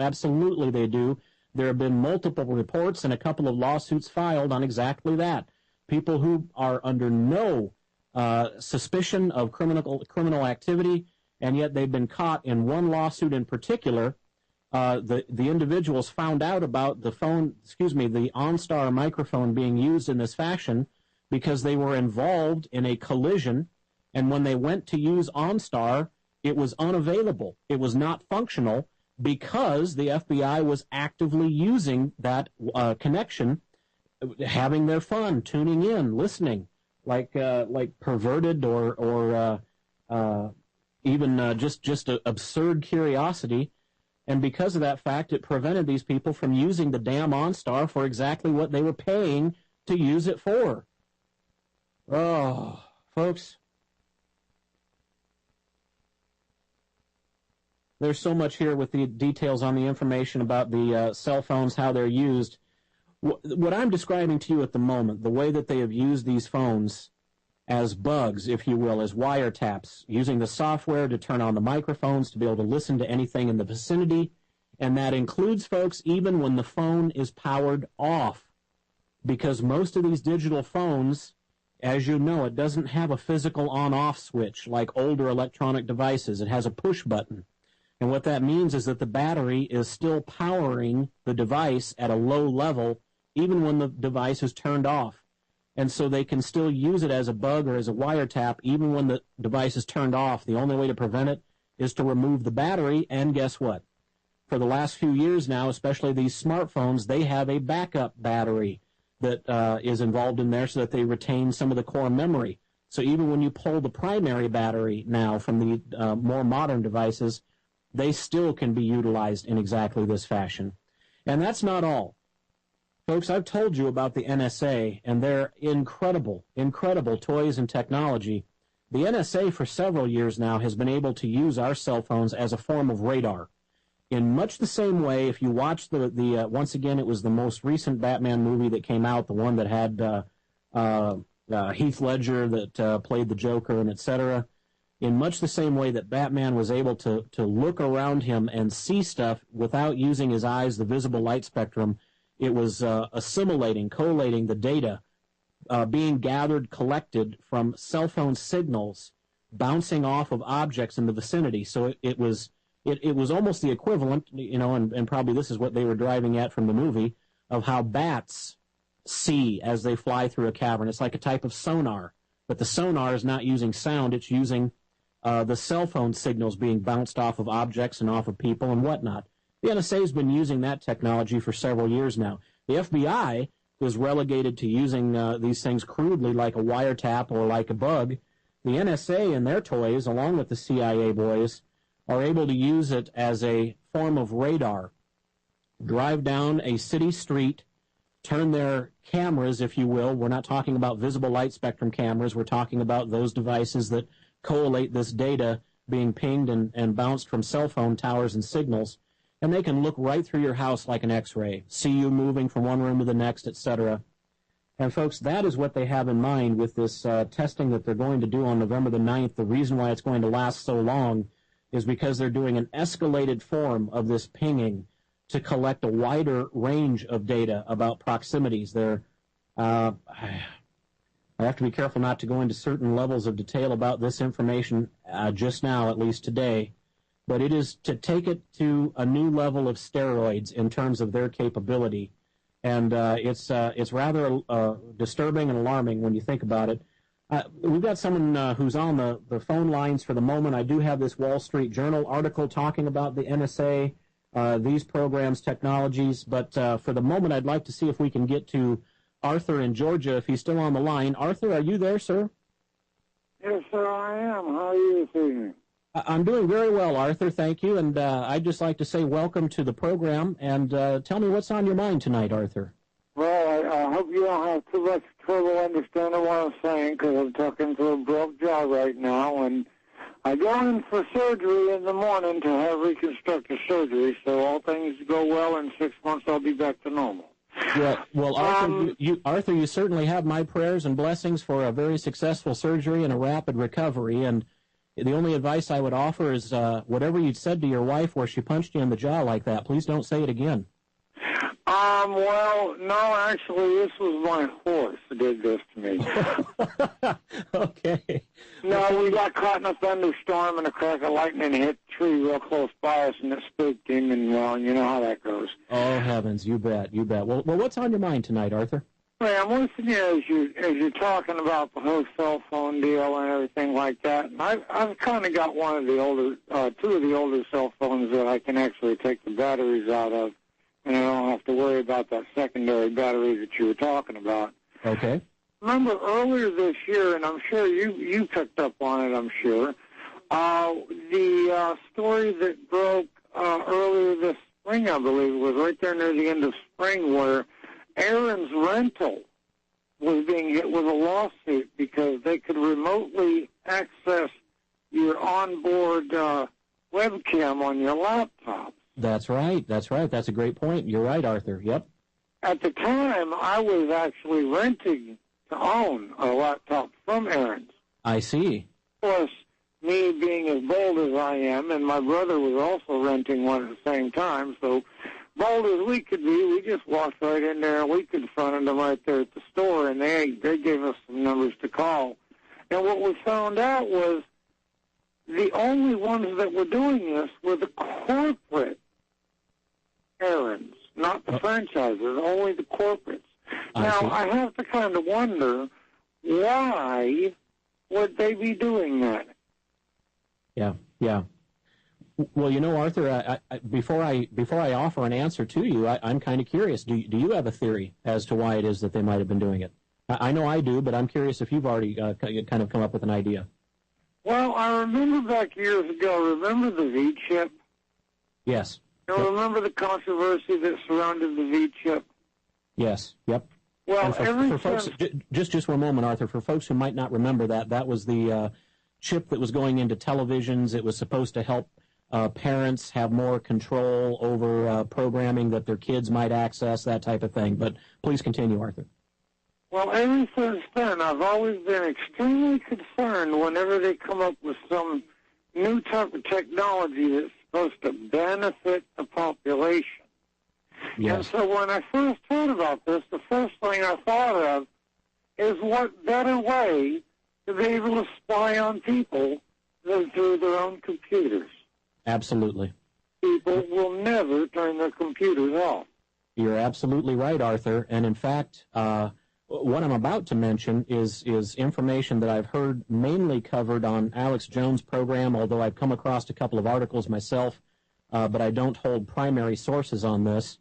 Absolutely they do. There have been multiple reports and a couple of lawsuits filed on exactly that. People who are under no suspicion of criminal activity, and yet they've been caught in one lawsuit in particular. The individuals found out about the OnStar microphone being used in this fashion because they were involved in a collision, and when they went to use OnStar, it was unavailable. It was not functional because the FBI was actively using that connection, having their fun, tuning in, listening, like perverted or even just absurd curiosity. And because of that fact, it prevented these people from using the damn OnStar for exactly what they were paying to use it for. Oh, folks, there's so much here with the details on the information about the cell phones, how they're used. What I'm describing to you at the moment, the way that they have used these phones as bugs, if you will, as wiretaps, using the software to turn on the microphones to be able to listen to anything in the vicinity, and that includes, folks, even when the phone is powered off, because most of these digital phones, as you know, it doesn't have a physical on-off switch like older electronic devices. It has a push button. And what that means is that the battery is still powering the device at a low level, even when the device is turned off. And so they can still use it as a bug or as a wiretap, even when the device is turned off. The only way to prevent it is to remove the battery, and guess what? For the last few years now, especially these smartphones, they have a backup battery that is involved in there so that they retain some of the core memory. So even when you pull the primary battery now from the more modern devices, they still can be utilized in exactly this fashion. And that's not all. Folks, I've told you about the NSA and their incredible, incredible toys and technology. The NSA for several years now has been able to use our cell phones as a form of radar. In much the same way, if you watch the once again, it was the most recent Batman movie that came out, the one that had Heath Ledger that played the Joker and etc. In much the same way that Batman was able to look around him and see stuff without using his eyes, the visible light spectrum, it was assimilating, collating the data, being gathered, collected from cell phone signals, bouncing off of objects in the vicinity. So it was almost the equivalent, and probably this is what they were driving at from the movie, of how bats see as they fly through a cavern. It's like a type of sonar, but the sonar is not using sound, it's using the cell phone signals being bounced off of objects and off of people and whatnot. The NSA has been using that technology for several years now. The FBI was relegated to using these things crudely like a wiretap or like a bug. The NSA and their toys, along with the CIA boys, are able to use it as a form of radar. Drive down a city street, turn their cameras, if you will. We're not talking about visible light spectrum cameras. We're talking about those devices that collate this data being pinged and bounced from cell phone towers and signals. And they can look right through your house like an X-ray, see you moving from one room to the next, etc. And, folks, that is what they have in mind with this testing that they're going to do on November the 9th. The reason why it's going to last so long is because they're doing an escalated form of this pinging to collect a wider range of data about proximities. I have to be careful not to go into certain levels of detail about this information just now, at least today. But it is to take it to a new level of steroids in terms of their capability. And it's rather disturbing and alarming when you think about it. We've got someone who's on the phone lines for the moment. I do have this Wall Street Journal article talking about the NSA, these programs, technologies. But for the moment, I'd like to see if we can get to Arthur in Georgia, if he's still on the line. Arthur, are you there, sir? Yes, sir, I am. How are you this evening? I'm doing very well, Arthur, thank you. And I'd just like to say welcome to the program. And tell me what's on your mind tonight, Arthur. Well, I hope you don't have too much trouble understanding what I'm saying, because I'm talking to a broke jaw right now. And I go in for surgery in the morning to have reconstructive surgery, so all things go well. In 6 months, I'll be back to normal. Well, Arthur, Arthur, you certainly have my prayers and blessings for a very successful surgery and a rapid recovery. And The only advice I would offer is whatever you said to your wife where she punched you in the jaw like that, please don't say it again. Well, no, actually, this was my horse that did this to me. Okay. No, we got caught in a thunderstorm and a crack of lightning hit a tree real close by us, and it spooked him, and, well, you know how that goes. Oh, heavens, you bet, you bet. Well, what's on your mind tonight, Arthur? Well, I'm listening as you're talking about the whole cell phone deal and everything like that. And I've kind of got one of the older, two of the older cell phones that I can actually take the batteries out of, and I don't have to worry about that secondary battery that you were talking about. Okay. Remember earlier this year, and I'm sure you picked up on it, I'm sure, the story that broke earlier this spring, I believe, was right there near the end of spring, where Aaron's Rental was being hit with a lawsuit because they could remotely access your onboard webcam on your laptop. That's right. That's right. That's a great point. You're right, Arthur. Yep. At the time, I was actually renting to own a laptop from Aaron's. I see. Of course, me being as bold as I am, and my brother was also renting one at the same time, so bold as we could be, we just walked right in there, and we confronted them right there at the store, and they gave us some numbers to call. And what we found out was the only ones that were doing this were the corporate errands, not the franchises, only the corporates. Now, I have to kind of wonder, why would they be doing that? Yeah, yeah. Well, you know, Arthur, before I offer an answer to you, I'm kind of curious. Do you have a theory as to why it is that they might have been doing it? I know I do, but I'm curious if you've already kind of come up with an idea. Well, I remember back years ago, remember the V-chip? Yes. You remember the controversy that surrounded the V-chip? Yes, yep. Well, for folks, just one moment, Arthur, for folks who might not remember that was the chip that was going into televisions. It was supposed to help parents have more control over programming that their kids might access, that type of thing. But please continue, Arthur. Well, ever since then, I've always been extremely concerned whenever they come up with some new type of technology that's supposed to benefit the population. Yes. And so when I first heard about this, the first thing I thought of is what better way to be able to spy on people than through their own computers. Absolutely. People will never turn their computers off. You're absolutely right, Arthur. And in fact, what I'm about to mention is information that I've heard mainly covered on Alex Jones' program, although I've come across a couple of articles myself, but I don't hold primary sources on this.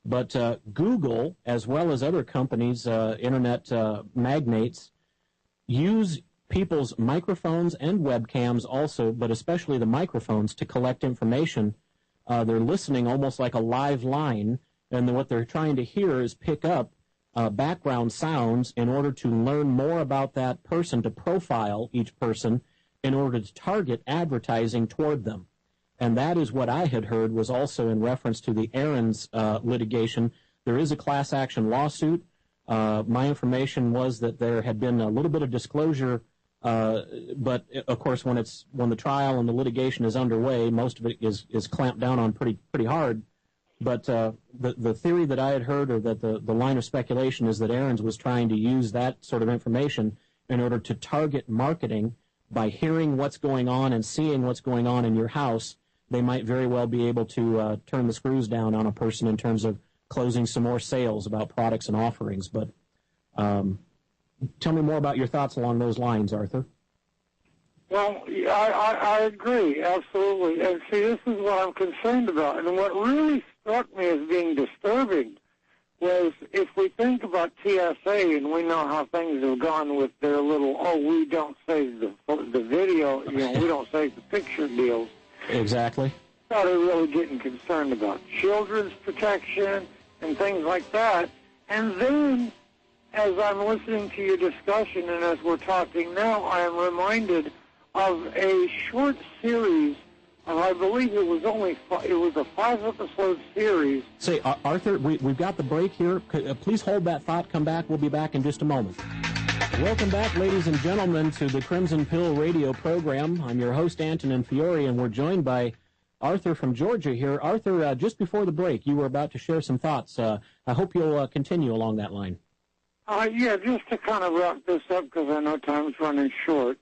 But Google, as well as other companies, internet magnates, use people's microphones and webcams also, but especially the microphones, to collect information. They're listening almost like a live line, and what they're trying to hear is pick up background sounds in order to learn more about that person, to profile each person in order to target advertising toward them. And that is what I had heard was also in reference to the Aaron's litigation. There is a class action lawsuit. My information was that there had been a little bit of disclosure, but of course when the trial and the litigation is underway, most of it is clamped down on pretty hard. But the theory that I had heard, or that the line of speculation, is that Aaron's was trying to use that sort of information in order to target marketing by hearing what's going on and seeing what's going on in your house. They might very well be able to turn the screws down on a person in terms of closing some more sales about products and offerings. But tell me more about your thoughts along those lines, Arthur. Well, I agree, absolutely. And see, this is what I'm concerned about. And what really struck me as being disturbing was, if we think about TSA, and we know how things have gone with their little, we don't save the video, we don't save the picture deals. Exactly. Now they're really getting concerned about children's protection and things like that. And then, as I'm listening to your discussion and as we're talking now, I am reminded of a short series. I believe it was a 5-episode series. Say, Arthur, we've got the break here. Please hold that thought. Come back. We'll be back in just a moment. Welcome back, ladies and gentlemen, to the Crimson Pill radio program. I'm your host, Antonin Fiore, and we're joined by Arthur from Georgia here. Arthur, just before the break, you were about to share some thoughts. I hope you'll continue along that line. Yeah, just to kind of wrap this up, because I know time's running short.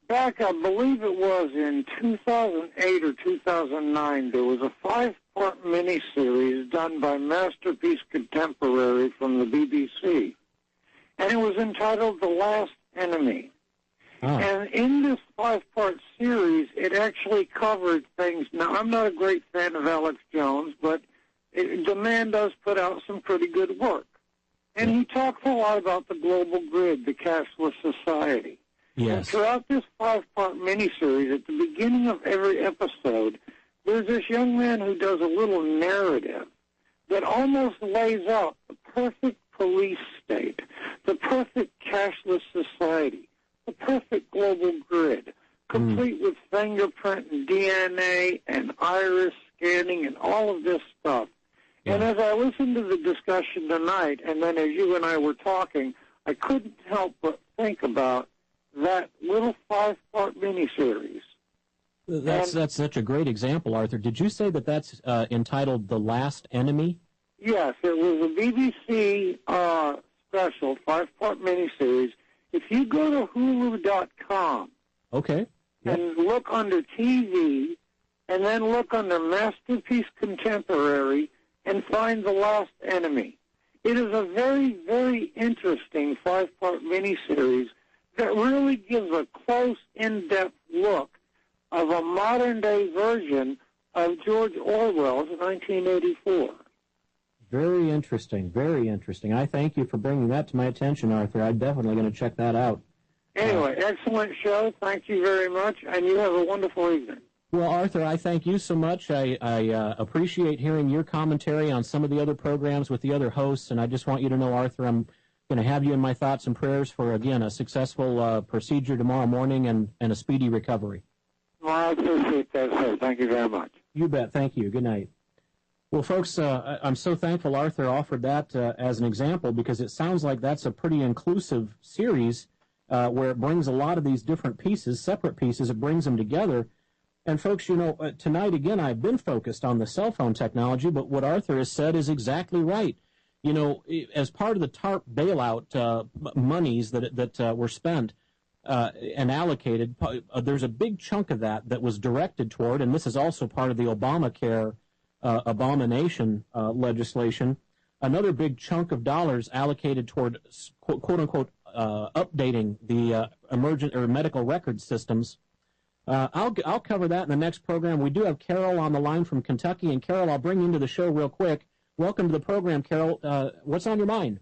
Back, I believe it was in 2008 or 2009, there was a 5-part miniseries done by Masterpiece Contemporary from the BBC. And it was entitled The Last Enemy. Oh. And in this 5-part series, it actually covered things. Now, I'm not a great fan of Alex Jones, but the man does put out some pretty good work. And he talks a lot about the global grid, the cashless society. Yes. And throughout this 5-part miniseries, at the beginning of every episode, there's this young man who does a little narrative that almost lays out the perfect police state, the perfect cashless society, the perfect global grid, complete with fingerprint and DNA and iris scanning and all of this stuff. Yeah. And as I listened to the discussion tonight, and then as you and I were talking, I couldn't help but think about that little 5-part miniseries. That's such a great example, Arthur. Did you say that that's entitled The Last Enemy? Yes, it was a BBC special 5-part miniseries. If you go to Hulu.com okay. Yep. and look under TV, and then look under Masterpiece Contemporary and find The Last Enemy. It is a very, very interesting 5-part miniseries that really gives a close, in-depth look of a modern-day version of George Orwell's 1984. Very interesting, very interesting. I thank you for bringing that to my attention, Arthur. I'm definitely going to check that out. Anyway, excellent show. Thank you very much, and you have a wonderful evening. Well, Arthur, I thank you so much. I appreciate hearing your commentary on some of the other programs with the other hosts, and I just want you to know, Arthur, I'm going to have you in my thoughts and prayers for, again, a successful procedure tomorrow morning and a speedy recovery. Well, I appreciate that, sir. Thank you very much. You bet. Thank you. Good night. Well, folks, I'm so thankful Arthur offered that as an example, because it sounds like that's a pretty inclusive series where it brings a lot of these different pieces, separate pieces, it brings them together. And, folks, you know, tonight, again, I've been focused on the cell phone technology, but what Arthur has said is exactly right. You know, as part of the TARP bailout monies that were spent and allocated, there's a big chunk of that was directed toward, and this is also part of the Obamacare abomination legislation, another big chunk of dollars allocated toward quote-unquote updating the emergent or medical record systems. I'll cover that in the next program. We do have Carol on the line from Kentucky, and Carol, I'll bring you into the show real quick. Welcome to the program, Carol. What's on your mind?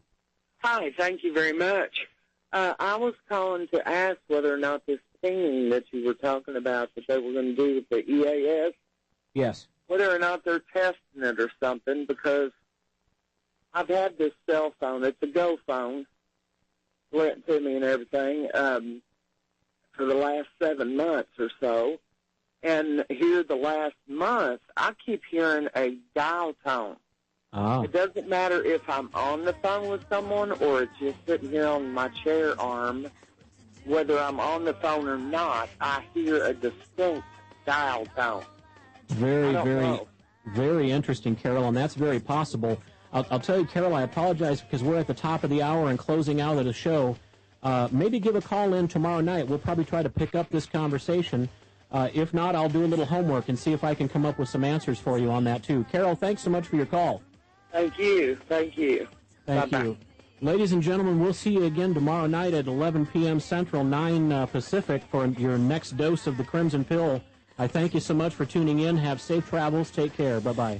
Hi, thank you very much. I was calling to ask whether or not this thing that you were talking about that they were going to do with the EAS, yes, whether or not they're testing it or something, because I've had this cell phone. It's a Go phone, lent to me and everything, for the last 7 months or so. And here the last month, I keep hearing a dial tone. Oh. It doesn't matter if I'm on the phone with someone or it's just sitting here on my chair arm. Whether I'm on the phone or not, I hear a distinct dial tone. Very interesting, Carol, and that's very possible. I'll tell you, Carol, I apologize because we're at the top of the hour and closing out of the show. Maybe give a call in tomorrow night. We'll probably try to pick up this conversation. If not, I'll do a little homework and see if I can come up with some answers for you on that, too. Carol, thanks so much for your call. Thank you. Thank you. Thank Bye-bye. you. Ladies and gentlemen, we'll see you again tomorrow night at 11 p.m. Central, 9 Pacific for your next dose of the Crimson Pill. I thank you so much for tuning in. Have safe travels. Take care. Bye-bye.